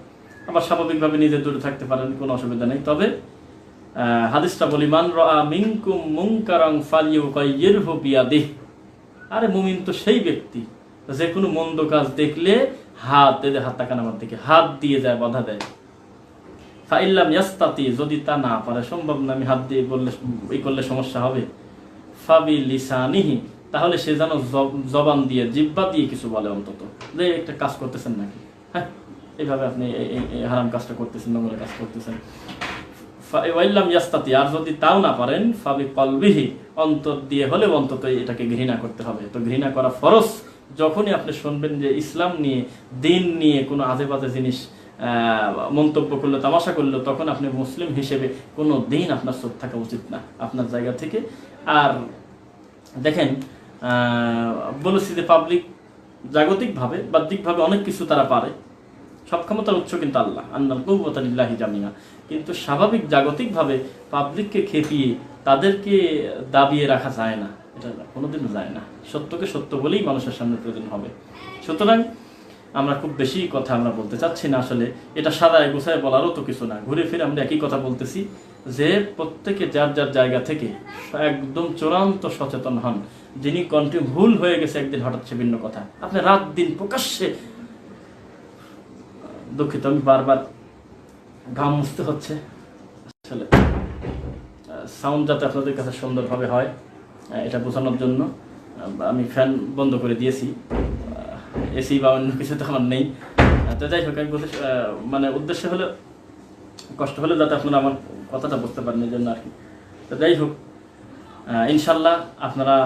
আবার স্বাভাবিকভাবে নিজে দূরে থাকতে পারেন, কোনো অসুবিধা নেই। তবে হাদিসটা বলি, মান রাআ মিনকুম মুনকারান ফালিয়ুগাইয়িরহু বিয়াদিহি। আরে মুমিন তো সেই ব্যক্তি যে কোনো মন্দ কাজ দেখলে হাত তাকান আমার দিকে, হাত দিয়ে যায়, বাধা দেয়। ফাইল্লাম ইয়াস্তাতি, যদি তা না পারে, সম্ভব না, আমি হাত দিয়ে বললে এই করলে সমস্যা হবে, ফাবি লিসানিহি, তাহলে সে যেন জবান দিয়ে, জিহ্বা দিয়ে কিছু বলে, অন্তত যে একটা কাজ করতেছেন নাকি, হ্যাঁ এইভাবে আপনি এই হারাম কাজটা করতেছেন, নোংরা কাজ করতেছেন। ওয়াইল্লাম ইয়াস্তাতি, আর যদি তাও না পারেন, ফাবি কলবিহি, অন্তর দিয়ে হলেও অন্তত এটাকে ঘৃণা করতে হবে। তো ঘৃণা করা ফরজ। যখনই আপনি শুনবেন যে ইসলাম নিয়ে, দিন নিয়ে কোনো আজে বাজে জিনিস মন্তব্য করলো, তামাশা করলো, তখন আপনি মুসলিম হিসেবে কোনো দিন আপনার চোখ থাকা উচিত না আপনার জায়গা থেকে। আর দেখেন, বলেছি যে পাবলিক জাগতিকভাবে, বাহ্যিকভাবে অনেক কিছু তারা পারে, সক্ষমতার উৎস কিন্তু আল্লাহ, আন্নাল কুওয়াতা লিল্লাহি জামিআ। কিন্তু স্বাভাবিক জাগতিকভাবে পাবলিককে খেপিয়ে তাদেরকে দাবিয়ে রাখা যায় না, এটা কোনোদিনও যায় না। সত্যকে সত্য বলেই মানুষের সামনে প্রয়োজন হবে। সুতরাং আমরা খুব বেশি কথা আমরা বলতে চাচ্ছি না, আসলে এটা সাদায় গোছায় বলারও তো কিছু না, ঘুরে ফিরে আমরা একই কথা বলতেছি যে প্রত্যেকে যার যার জায়গা থেকে একদম চূড়ান্ত সচেতন হন। যিনি কন্টিনিউ ভুল হয়ে গেছে একদিন, হঠাৎ সে ভিন্ন কথা। আপনি রাত দিন প্রকাশ্যে, দুঃখিত আমি বারবার ঘাম মুছতে হচ্ছে, আসলে সাউন্ড যাতে আপনাদের কাছে সুন্দরভাবে হয় এটা বোঝানোর জন্য আমি ফ্যান বন্ধ করে দিয়েছি, এসি বা অন্য কিছু তো আমার নেই। তো যাই হোক, আমি বলতে মানে উদ্দেশ্য হলো, কষ্ট হলে যাতে আপনারা আমার কথাটা বুঝতে পারেন, এই জন্য আর কি। তো যাই হোক, ইনশাল্লাহ আপনারা,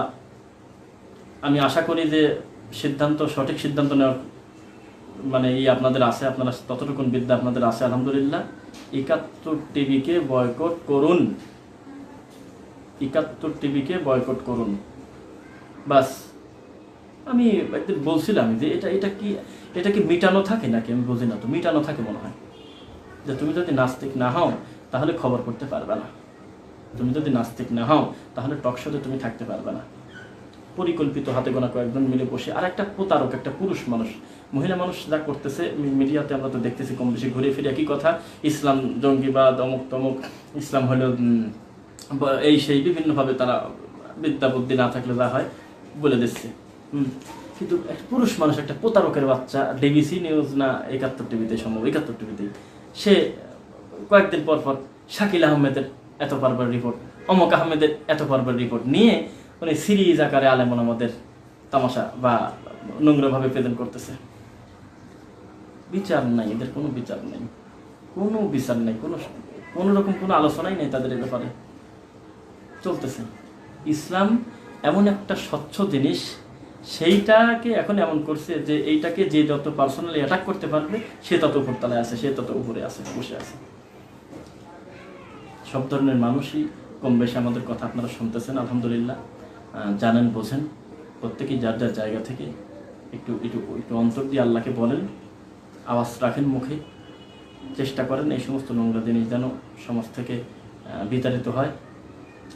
আমি আশা করি যে সিদ্ধান্ত, সঠিক সিদ্ধান্ত নেওয়ার মানে আপনাদের আছে, আপনারা ততটুকুন বিদ্যা আপনাদের আছে আলহামদুলিল্লাহ। ৭১ টিভিকে বয়কট করুন, ৭১ টিভিকে বয়কট করুন, বাস। আমি একদিন বলছিলাম যে এটা কি মিটানো থাকে নাকি, আমি বুঝি না তো, মিটানো থাকে মনে হয়। যে তুমি যদি নাস্তিক না হও তাহলে খবর করতে পারবে না, তুমি যদি নাস্তিক না হও তাহলে টকশোতে তুমি থাকতে পারবে না। পরিকল্পিত, হাতে গোনা কয়েকজন মিলে বসে, আর একটা প্রতারক, একটা পুরুষ মানুষ, মহিলা মানুষ যা করতেছে মিডিয়াতে আমরা তো দেখতেছি কম বেশি ঘুরে ফিরে একই কথা, ইসলাম জঙ্গিবাদ, অমুক তমুক, ইসলাম হলো এই সেই, বিভিন্নভাবে তারা বিদ্যা বুদ্ধি না থাকলে যা হয় বলে দিচ্ছে। কিন্তু একটা পুরুষ মানুষ, একটা প্রতারকের বাচ্চা, ডিবিসি নিউজ না ৭১ টিভিতে, সম্ভব ৭১ টিভিতেই, সে কয়েকদিন পর পর শাকিল আহমেদের এত পর্বের রিপোর্ট, অমক আহমেদের এত পর্বের রিপোর্ট নিয়ে উনি সিরিজ আকারে আলেম ওলামাদের তামাশা বা নোংরাভাবে প্রেজেন্ট করতেছে। বিচার নাই, এদের কোনো বিচার নেই, কোনো বিচার নেই, কোনো রকম কোনো আলোচনাই নেই তাদের ব্যাপারে, চলতেছে। ইসলাম এমন একটা স্বচ্ছ জিনিস, সেইটাকে এখন এমন করছে যে এইটাকে যে যত পার্সোনালি অ্যাটাক করতে পারবে সে তত উপরতলায় আছে, সে তত উপরে আছে, বসে আছে। সব ধরনের মানুষই কম বেশি আমাদের কথা আপনারা শুনতেছেন আলহামদুলিল্লাহ, জানেন, বোঝেন। প্রত্যেকেই যার যার জায়গা থেকে একটু একটু একটু অন্তর দিয়ে আল্লাহকে বলেন, আওয়াজ রাখেন মুখে, চেষ্টা করেন এই সমস্ত নোংরা জিনিস যেন সমাজ থেকে বিতাড়িত হয়,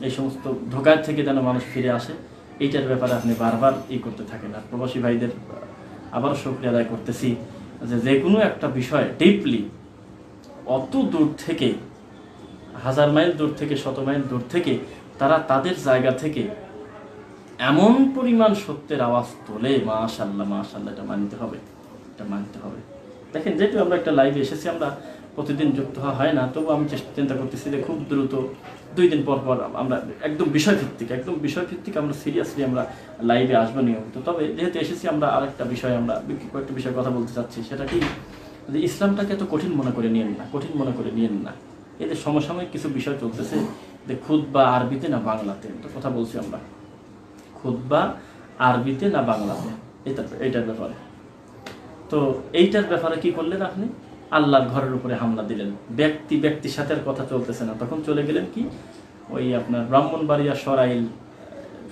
এই সমস্ত ধোঁকার থেকে যেন মানুষ ফিরে আসে, এইটার ব্যাপারে আপনি বারবার করতে থাকেন। আর প্রবাসী ভাইদের আবারও শুকরিয়া আদায় করতেছি যে কোনো একটা বিষয় ডিপলি, অত দূর থেকে, 1000 মাইল দূর থেকে, 100 মাইল দূর থেকে তারা তাদের জায়গা থেকে এমন পরিমাণ সত্যের আওয়াজ তোলে, মাশাআল্লাহ মাশাআল্লাহ, এটা মানতে হবে, এটা মানতে হবে। দেখেন, যেহেতু আমরা একটা লাইভে এসেছি, আমরা প্রতিদিন যুক্ত হওয়া হয় না, তবু আমি চিন্তা করতেছি যে খুব দ্রুত 2 দিন পর পর আমরা একদম বিষয়ভিত্তিক আমরা সিরিয়াসলি আমরা লাইভে আসবো নিয়মিত। তবে যেহেতু এসেছি, আমরা আরেকটা বিষয়, আমরা কয়েকটা বিষয়ে কথা বলতে চাচ্ছি, সেটা কি যে ইসলামটাকে এত কঠিন মনে করে নিয়েন না, এদের সমসাময়িক কিছু বিষয় চলতেছে, যে খুতবা আরবিতে না বাংলাতে, তো কথা বলছি আমরা, খুতবা আরবিতে না বাংলাতে, এইটার ব্যাপারে। তো এইটার ব্যাপারে কি করলেন আপনি? আল্লাহর ঘরের উপরে হামলা দিলেন, ব্যক্তির সাথে আর কথা চলতেছে না, তখন চলে গেলেন কি ওই আপনার ব্রাহ্মণবাড়িয়া সরাইল,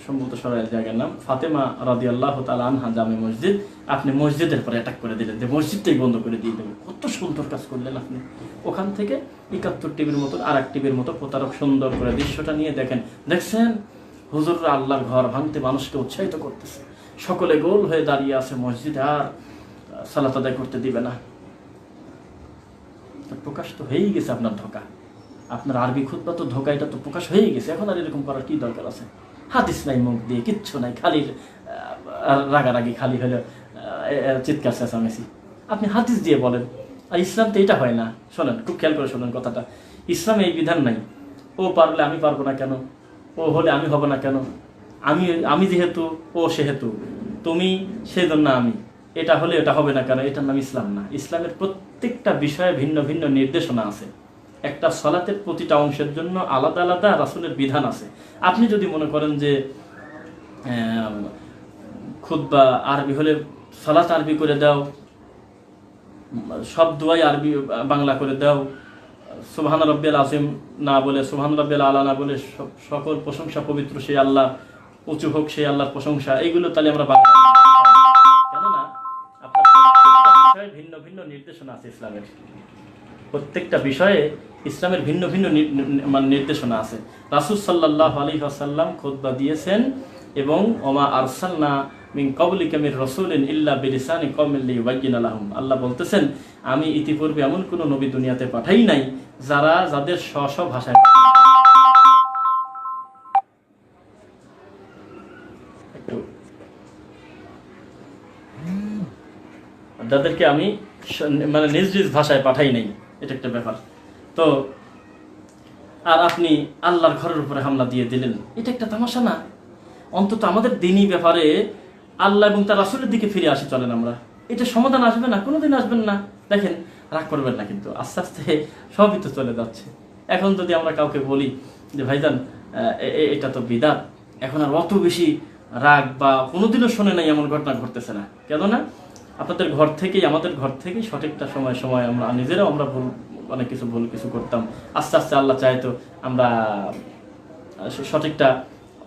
সম্ভবত সরাইল জায়গার নাম, ফাতেমা রাদিয়াল্লাহু তাআলা আনহা জামে মসজিদ, আপনি মসজিদের পরে অ্যাটাক করে দিলেন, যে মসজিদটাই বন্ধ করে দিয়ে দেবেন। কত সুন্দর কাজ করলেন আপনি। ওখান থেকে ৭১ টিভির মতো, আর এক টিভির মতো প্রতারক সুন্দর করে দৃশ্যটা নিয়ে দেখছেন হুজুররা আল্লাহর ঘর ভাঙতে মানুষকে উৎসাহিত করতেছে, সকলে গোল হয়ে দাঁড়িয়ে আছে মসজিদে, আর সালাত আদায় করতে দিবে না। প্রকাশ তো হয়েই গেছে আপনার ধোঁকা, আপনার আরবি খুতবা তো ধোকা, এটা তো প্রকাশ হয়ে গেছে, এখন আর এরকম করার কি দরকার আছে? হাদিস নাই, মুখ দিয়ে কিচ্ছু নাই, খালি রাগারাগি, খালি হলো চিৎকার চেঁচামেচি। আপনি হাদিস দিয়ে বলেন। আর ইসলাম তো এটা হয় না। শোনেন, খুব খেয়াল করে শোনেন কথাটা। ইসলামে এই বিধান নাই, ও পারলে আমি পারবো না কেন, ও হলে আমি হব না কেন, আমি যেহেতু ও সেহেতু, তুমি সেজন্য আমি, এটা হলে এটা হবে না কেন, এটার নাম ইসলাম না। ইসলামের প্রত্যেকটা বিষয়ে ভিন্ন ভিন্ন নির্দেশনা আছে। একটা সলাতের প্রতিটা অংশের জন্য আলাদা আলাদা রাসূলের বিধান আছে। আপনি যদি মনে করেন যে খুতবা আরবি হলে সালাত আরবি করে দাও, সব দোয়াই আরবি বাংলা করে দাও, সুবহান রাব্বিয়াল আযীম না বলে, সুবহান রাব্বিয়াল আলা না বলে, সকল প্রশংসা পবিত্র সেই আল্লাহ, উঁচু হোক সেই আল্লাহর প্রশংসা, এইগুলো তাহলে আমরা বাংলা। কেননা আপনার প্রত্যেকটা বিষয়ে ভিন্ন ভিন্ন নির্দেশনা আছে ইসলামের। প্রত্যেকটা বিষয়ে ইসলামের ভিন্ন ভিন্ন নির্দেশনা আছে। রাসূল সাল্লাল্লাহু আলাইহি ওয়াসাল্লাম খুতবা দিয়েছেন এবং ওমা আরসালনা মিন ক্বাবলিকা মির রাসূলিন ইল্লা বিলিসানি কওমিন লিয়ুবায়্যিনা লাহুম, আল্লাহ বলতেছেন আমি ইতিপূর্বে এমন কোন নবী দুনিয়াতে পাঠাই নাই যাদের স্ব ভাষায়, যাদেরকে আমি মানে নিজ নিজ ভাষায় পাঠাই নাই, এটা একটা ব্যাপার। তো আর আপনি আল্লাহর ঘরের উপরে হামলা দিয়ে দিলেন, এটা একটা তামাশা না? অন্তত আমাদের দিনই ব্যাপারে আল্লাহ এবং তার রাসূলের দিকে ফিরে আসি চলেন আমরা। এটা সমাধান আসবে না, কোনোদিন আসবেন না। দেখেন, রাগ করবেন না, কিন্তু আস্তে আস্তে সবই তো চলে যাচ্ছে। এখন যদি আমরা কাউকে বলি যে ভাইজান এটা তো বিদআত, এখন আর অত বেশি রাগ বা কোনোদিনও শোনে নাই এমন ঘটনা ঘটতেছে না। কেন না? আপনাদের ঘর থেকেই, আমাদের ঘর থেকেই সঠিকটা সময় সময় আমরা নিজেরাও আমরা অনেক কিছু ভুল কিছু করতাম। আস্তে আস্তে আল্লাহ চাইতো আমরা সঠিকটা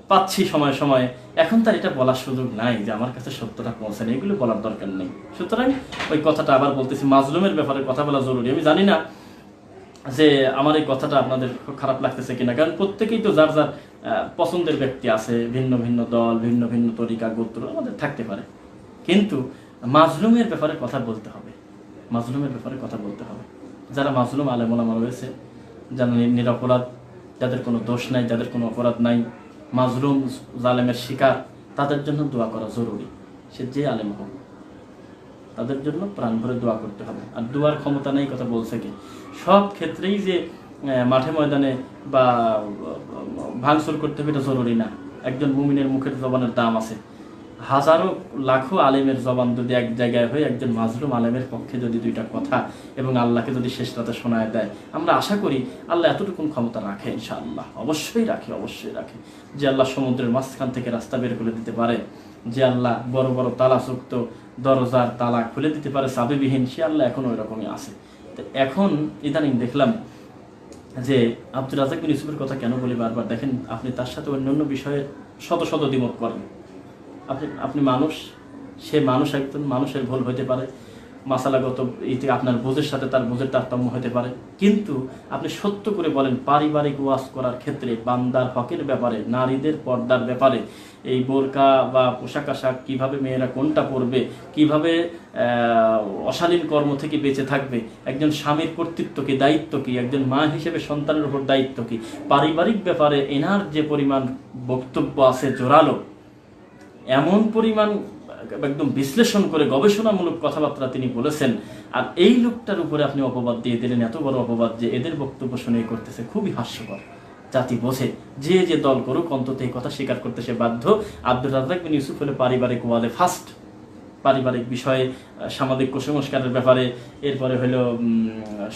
পাচ্ছি সময় সময়। এখন তার এটা বলার সুযোগ নাই যে আমার কাছে সত্যটা পৌঁছায়নি, এগুলো বলার দরকার নেই। সুতরাং ওই কথাটা আবার বলতেছি, মাজলুমের ব্যাপারে কথা বলা জরুরি। আমি জানি না যে আমার এই কথাটা আপনাদের খুব খারাপ লাগতেছে কিনা, কারণ প্রত্যেকেই তো যার যার পছন্দের ব্যক্তি আছে, ভিন্ন ভিন্ন দল, ভিন্ন ভিন্ন তরিকা, গোত্র আমাদের থাকতে পারে, কিন্তু মাজলুমের ব্যাপারে কথা বলতে হবে। মাজলুমের ব্যাপারে কথা বলতে হবে। যারা মাজলুম আলেম ওলামা রয়েছে, যারা নিরপরাধ, যাদের কোনো দোষ নাই, যাদের কোনো অপরাধ নাই, মাজলুম জালেমের শিকার, তাদের জন্য দোয়া করা জরুরি। সে যে আলেম হোক, তাদের জন্য প্রাণ ভরে দোয়া করতে হবে। আর দোয়ার ক্ষমতা নেই কথা বলছে কি? সব ক্ষেত্রেই যে মাঠে ময়দানে বা ভাঙচুর করতে হবে এটা জরুরি না। একজন মুমিনের মুখের জবানের দাম আছে। হাজারো লাখো আলেমের জবান যদি এক জায়গায় হয়ে একজন মাজলুম আলেমের পক্ষে যদি দুইটা কথা এবং আল্লাহকে যদি শেষ রাতে শোনায় দেয়, আমরা আশা করি আল্লাহ এতটুকু ক্ষমতা রাখে, ইনশাআল্লাহ অবশ্যই রাখে, অবশ্যই রাখে। যে আল্লাহ সমুদ্রের মাঝখান থেকে রাস্তা বের করে দিতে পারে, যে আল্লাহ বড় বড় তালাযুক্ত দরজার তালা খুলে দিতে পারে চাবিবিহীন, সে আল্লাহ এখন ওই রকমই আছে। তো এখন ইদানিং দেখলাম যে আব্দুর রাজ্জাক বিন ইউসুফের কথা কেন বলি বারবার, দেখেন আপনি তার সাথে অন্যান্য বিষয়ে শত শত দ্বিমত করেন। আপনি মানুষ, সে মানুষ, একজন মানুষের ভুল হতে পারে, মাসালাগত আপনার বোঝের সাথে তার বোঝের তারতম্য হতে পারে, কিন্তু আপনি সত্য করে বলেন পারিবারিক ওয়াজ করার ক্ষেত্রে বান্দার হকের ব্যাপারে, নারীদের পর্দার ব্যাপারে, এই বোরকা বা পোশাক আশাক কীভাবে মেয়েরা কোনটা পরবে, কিভাবে অশালীন কর্ম থেকে বেঁচে থাকবে, একজন স্বামীর কর্তৃত্ব কি, দায়িত্ব কি, একজন মা হিসেবে সন্তানের উপর দায়িত্ব কি, পারিবারিক ব্যাপারে এনার যে পরিমাণ বক্তব্য আছে জোরালো, এমন পরিমাণ একদম বিশ্লেষণ করে গবেষণামূলক কথাবার্তা তিনি বলেছেন। আর এই লোকটার উপরে আপনি অপবাদ দিয়ে দিলেন, এত বড় অপবাদ যে এদের বক্তব্য শুনে করতেছে, খুবই হাস্যকর। জাতি বোঝে, যে দল করুক অন্তত এই কথা স্বীকার করতে সে বাধ্য। আব্দুর রাজ্জাক বিন ইউসুফ হলে পারিবারিক ওয়াদে ফার্স্ট, পারিবারিক বিষয়ে, সামাজিক কুসংস্কারের ব্যাপারে, এরপরে হলো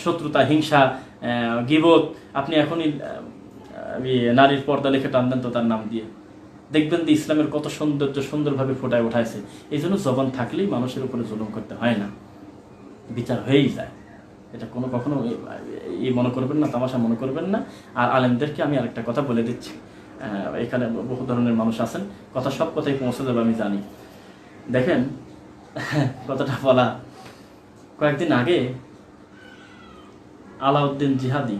শত্রুতা, হিংসা, গীবত। আপনি এখনই নারীর পর্দা লিখে টানতেন তো তার নাম দিয়ে, দেখবেন যে ইসলামের কত সৌন্দর্য সুন্দরভাবে ফোটায় উঠাইছে। এই জন্য জবান থাকলেই মানুষের উপরে জুলুম করতে হয় না, বিচার হয়েই যায়। এটা কখনো মনে করবেন না, তামাশা মনে করবেন না। আর আলেমদেরকে আমি আরেকটা কথা বলে দিচ্ছি, এখানে বহু ধরনের মানুষ আছেন, কথা সব কথাই পৌঁছে যাবে আমি জানি। দেখেন কথাটা বলা, কয়েকদিন আগে আলাউদ্দিন জিহাদি,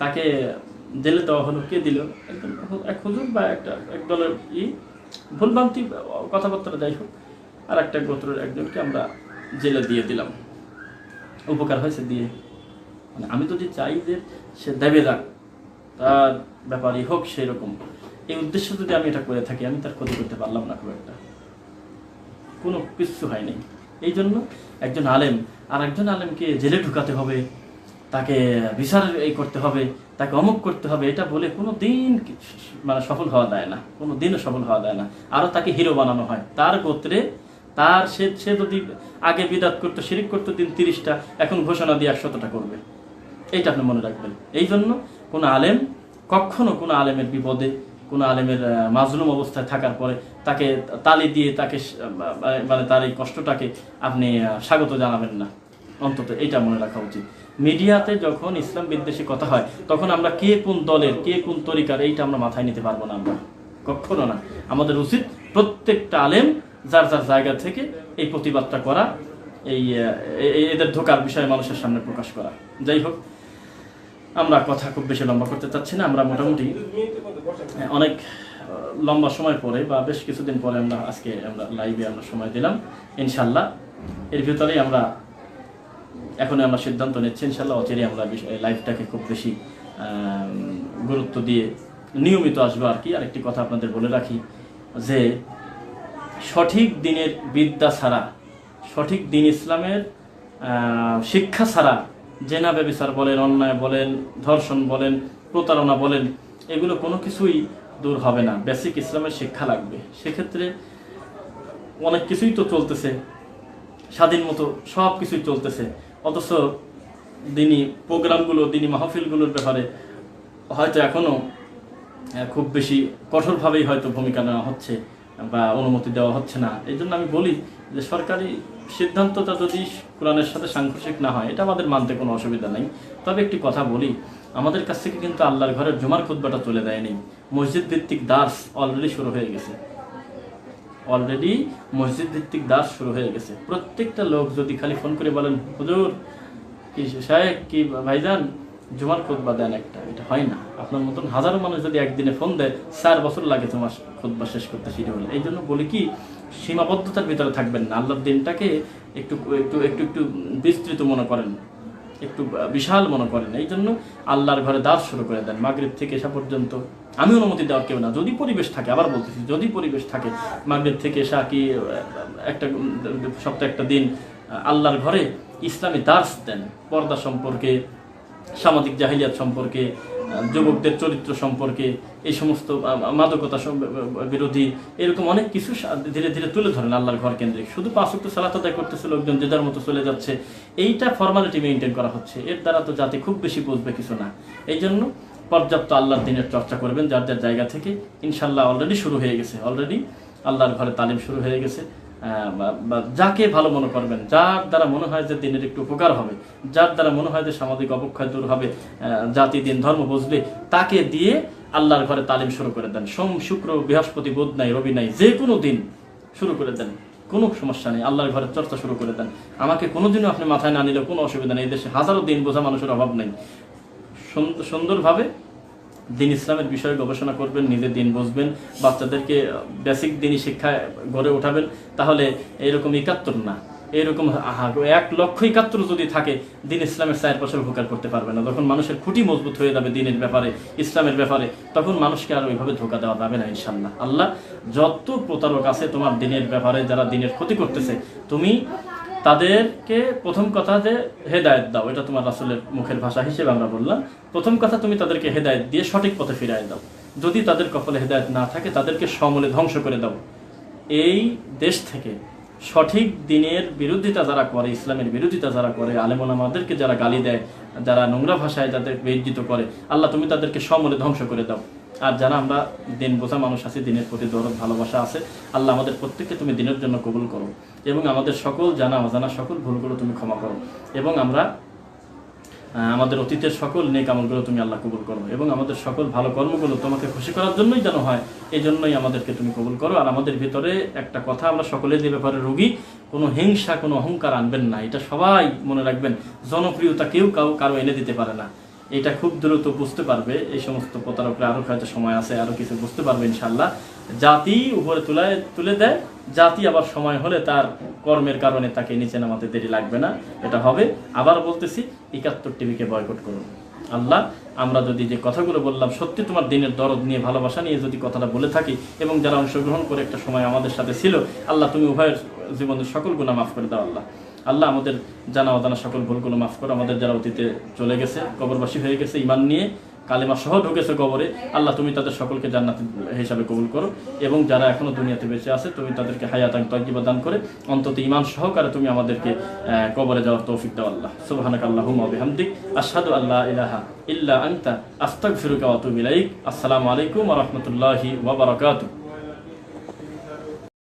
তাকে জেলে দেওয়া হলো। কে দিল? এক হুজুর বা এক দলের ভুলভ্রান্তি কথাবার্তা, যাই হোক, আর একটা গোত্রের একজনকে আমরা জেলে দিয়ে দিলাম। উপকার হয়েছে দিয়ে? মানে আমি যদি চাই যে সে দেবে যাক, তার ব্যাপারই হোক সেই রকম, এই উদ্দেশ্য যদি আমি এটা করে থাকি, আমি তার ক্ষতি করতে পারলাম না খুব একটা, কোনো কিছু হয়নি। এই জন্য একজন আলেম আর একজন আলেমকে জেলে ঢুকাতে হবে, তাকে বিচার এই করতে হবে, তাকে অমুক করতে হবে, এটা বলে কোনো দিন মানে সফল হওয়া যায় না, কোনো দিনও সফল হওয়া যায় না। আরও তাকে হিরো বানানো হয়, তার গোত্রে তার সে যদি আগে বিদাত করতো, শিরিক করতো দিন 30টা, এখন ঘোষণা দিয়ে 100টা করবে, এইটা আপনি মনে রাখবেন। এই জন্য কোনো আলেম কখনো কোনো আলেমের বিপদে, কোনো আলেমের মাজলুম অবস্থায় থাকার পরে তাকে তালি দিয়ে তাকে মানে তার এই কষ্টটাকে আপনি স্বাগত জানাবেন না, অন্তত এটা মনে রাখা উচিত। মিডিয়াতে যখন ইসলাম বিদ্বেষী কথা হয়, তখন আমরা কে কোন দলের, কে কোন তরিকার, এইটা আমরা মাথায় নিতে পারবো না, আমরা কখনো না। আমাদের উচিত প্রত্যেকটা আলেম যার যার জায়গা থেকে এই প্রতিবাদটা করা, এই এদের ধোকার বিষয়ে মানুষের সামনে প্রকাশ করা। যাই হোক, আমরা কথা খুব বেশি লম্বা করতে চাচ্ছি না। আমরা মোটামুটি অনেক লম্বা সময় পরে বা বেশ কিছুদিন পরে আমরা লাইভে আমরা সময় দিলাম ইনশাল্লাহ। এর ভিতরেই এখন আমরা সিদ্ধান্ত নিচ্ছি ইনশাল্লাহ অচিরেই আমরা লাইভটাকে খুব বেশি গুরুত্ব দিয়ে নিয়মিত আসবো আর কি। আরেকটি কথা আপনাদের বলে রাখি যে সঠিক দিনের বিদ্যা ছাড়া, সঠিক দিন ইসলামের শিক্ষা ছাড়া জেনা ব্যভিচার বলেন, অন্যায় বলেন, ধর্ষণ বলেন, প্রতারণা বলেন, এগুলো কোনো কিছুই দূর হবে না। বেসিক ইসলামের শিক্ষা লাগবে। সেক্ষেত্রে অনেক কিছুই তো চলতেছে, স্বাধীন মতো সব কিছুই চলতেছে, অথচ দিনী প্রোগ্রামগুলো, দিনী মাহফিলগুলোর ব্যাপারে হয়তো এখনও খুব বেশি কঠোরভাবেই হয়তো ভূমিকা নেওয়া হচ্ছে বা অনুমতি দেওয়া হচ্ছে না। এই জন্য আমি বলি যে সরকারি সিদ্ধান্তটা যদি কোরআনের সাথে সাংঘর্ষিক না হয়, এটা আমাদের মানতে কোনো অসুবিধা নেই। তবে একটি কথা বলি, আমাদের কাছ থেকে কিন্তু আল্লাহর ঘরের জুমার খুতবাটা চলে দেয়নি। মসজিদ ভিত্তিক দার্স অলরেডি শুরু হয়ে গেছে, অলরেডি মসজিদ ভিত্তিক দাস শুরু হয়ে গেছে। প্রত্যেকটা লোক যদি খালি ফোন করে বলেন হুজুর কি সাহেব কি ভাইজান জুমার খুতবা দেন একটা, এটা হয় না। আপনার মতন হাজারো মানুষ যদি একদিনে ফোন দেয়, 4 বছর লাগে তোমার খুতবা শেষ করতে শিডিউল। এই জন্য বলি কি, সীমাবদ্ধতার ভিতরে থাকবেন না, আল্লাহর দিনটাকে একটু একটু একটু একটু বিস্তৃত মনে করেন, একটু বিশাল মনে করেন। এই জন্য আল্লাহর ঘরে দাস শুরু করে দেন মাগরিব থেকে এসা পর্যন্ত। আমি অনুমতি দেওয়ার কেউ না, যদি পরিবেশ থাকে, আবার বলতেছি যদি পরিবেশ থাকে, মাগরিব থেকে এসা কি একটা সপ্তাহে একটা দিন আল্লাহর ঘরে ইসলামী দার্স দেন, পর্দা সম্পর্কে, সামাজিক জাহিলিয়াত সম্পর্কে, যুবকদের চরিত্র সম্পর্কে, এই সমস্ত মাদকতা বিরোধী এরকম অনেক কিছু ধীরে ধীরে তুলে ধরেন আল্লাহর ঘর কেন্দ্রিক। শুধু 5 ওয়াক্ত সালাত আদায় করতেছে লোকজন, যে যার মতো চলে যাচ্ছে, এইটা ফর্মালিটি মেনটেন করা হচ্ছে। এর দ্বারা তো জাতি খুব বেশি বুঝবে কিছু না। এই জন্য পর্যাপ্ত আল্লাহর দিনের চর্চা করবেন যার যার জায়গা থেকে। ইনশাল্লাহ অলরেডি শুরু হয়ে গেছে, অলরেডি আল্লাহর ঘরে তালিম শুরু হয়ে গেছে। যাকে ভালো মনে করবেন, যার দ্বারা মনে হয় যে দিনের একটু উপকার হবে, যার দ্বারা মনে হয় যে সামাজিক অবক্ষয় দূর হবে, জাতি দিন ধর্ম বুঝবে, তাকে দিয়ে আল্লাহর ঘরে তালিম শুরু করে দেন। সোম শুক্র বৃহস্পতি বুধ নাই রবি নাই, যে কোনো দিন শুরু করে দেন, কোনো সমস্যা নেই। আল্লাহর ঘরের চর্চা শুরু করে দেন। আমাকে কোনোদিনও আপনি মাথায় না নিলে কোনো অসুবিধা নেই। এই দেশে হাজারো দিন বোঝা মানুষের অভাব নেই। সুন্দরভাবে দিন ইসলামের বিষয়ে গবেষণা করবেন, নিজের দিন বুঝবেন, বাচ্চাদেরকে বেসিক দিনই শিক্ষায় গড়ে ওঠাবেন। তাহলে এইরকম 71 না, এরকম 1,71,000 যদি থাকে, দিন ইসলামের 4 বছর উপকার করতে পারবে না। যখন মানুষের খুঁটি মজবুত হয়ে যাবে দিনের ব্যাপারে, ইসলামের ব্যাপারে, তখন মানুষকে আর ওইভাবে ধোকা দেওয়া যাবে না ইনশাল্লাহ। আল্লাহ যত প্রতারক আছে তোমার দিনের ব্যাপারে, যারা দিনের ক্ষতি করতেছে, তুমি তাদেরকে প্রথম কথা যে হেদায়েত দাও, এটা তোমার রাসূলের মুখের ভাষা হিসেবে আমরা বললাম। প্রথম কথা, তুমি তাদেরকে হেদায়েত দিয়ে সঠিক পথে ফিরিয়ে দাও। যদি তাদের কপালে হেদায়েত না থাকে, তাদেরকে সমূলে ধ্বংস করে দাও। এই দেশ থেকে সঠিক দিনের বিরোধিতা যারা করে, ইসলামের বিরোধিতা যারা করে, আলেম ওলামাদেরকে যারা গালি দেয়, যারা নোংরা ভাষায় যাদের বেইজ্জিত করে, আল্লাহ তুমি তাদেরকে সমূলে ধ্বংস করে দাও। আর যারা আমরা দিন বোঝা মানুষ আছি, দিনের প্রতি দরদ ভালোবাসা আছে, আল্লাহ আমাদের প্রত্যেককে তুমি দিনের জন্য কবুল করো, এবং আমাদের সকল জানা অজানা সকল ভুলগুলো তুমি ক্ষমা করো, এবং আমরা আমাদের অতীতের সকল নেক আমলগুলো তুমি আল্লাহ কবুল করো, এবং আমাদের সকল ভালো কর্মগুলো তোমাকে খুশি করার জন্যই যেন হয়, এই জন্যই আমাদেরকে তুমি কবুল করো। আর আমাদের ভিতরে একটা কথা, আমরা সকলের যে ব্যাপারে রোগী, কোনো হিংসা, কোনো অহংকার আনবেন না, এটা সবাই মনে রাখবেন। জনপ্রিয়তা কেউ কারো এনে দিতে পারে না। এটা খুব দ্রুত বুঝতে পারবে। এই সমস্ত প্রতারকরা আরো হয়তো সময় আছে, আরো কিছু বুঝতে পারবে ইনশাআল্লাহ। জাতি উপরে তুলে দেয়, জাতি আবার সময় হলে তার কর্মের কারণে তাকে নিচে নামাতে দেরি লাগবে না, এটা হবে। আবার বলতেছি, 71 টিভিকে বয়কট করুন। আল্লাহ, আমরা যদি যে কথাগুলো বললাম সত্যি তোমার দিনের দরদ নিয়ে, ভালোবাসা নিয়ে যদি কথাটা বলে থাকি, এবং যারা অংশগ্রহণ করে একটা সময় আমাদের সাথে ছিল, আল্লাহ তুমি উভয়ের জীবনের সকল গুনাহ মাফ করে দাও। আল্লাহ আল্লাহ আমাদের জানা অজানা সকল ভুলগুলো মাফ করো। আমাদের যারা অতীতে চলে গেছে, কবরবাসী হয়ে গেছে, ঈমান নিয়ে কালেমা সহ ঢুকেছে কবরে, আল্লাহ তুমি তাদের সকলকে জান্নাতি হিসাবে কবুল করো। এবং যারা এখনো দুনিয়াতে বেঁচে আছে, তুমি তাদেরকে হায়াতান তাইয়্যিবা দান করে অন্তত ঈমান সহকারে তুমি আমাদেরকে কবরে যাওয়ার তৌফিক দাও। আল্লাহ সুবহানাকা আল্লাহুম্মা ওয়া বিহামদিক আশহাদু আল্লা ইলাহা ইল্লা আনতা আস্তাগফিরুকা ওয়া আতুবু ইলাইক। আসসালামু আলাইকুম ওয়া রাহমাতুল্লাহি ওয়া বারাকাতুহু।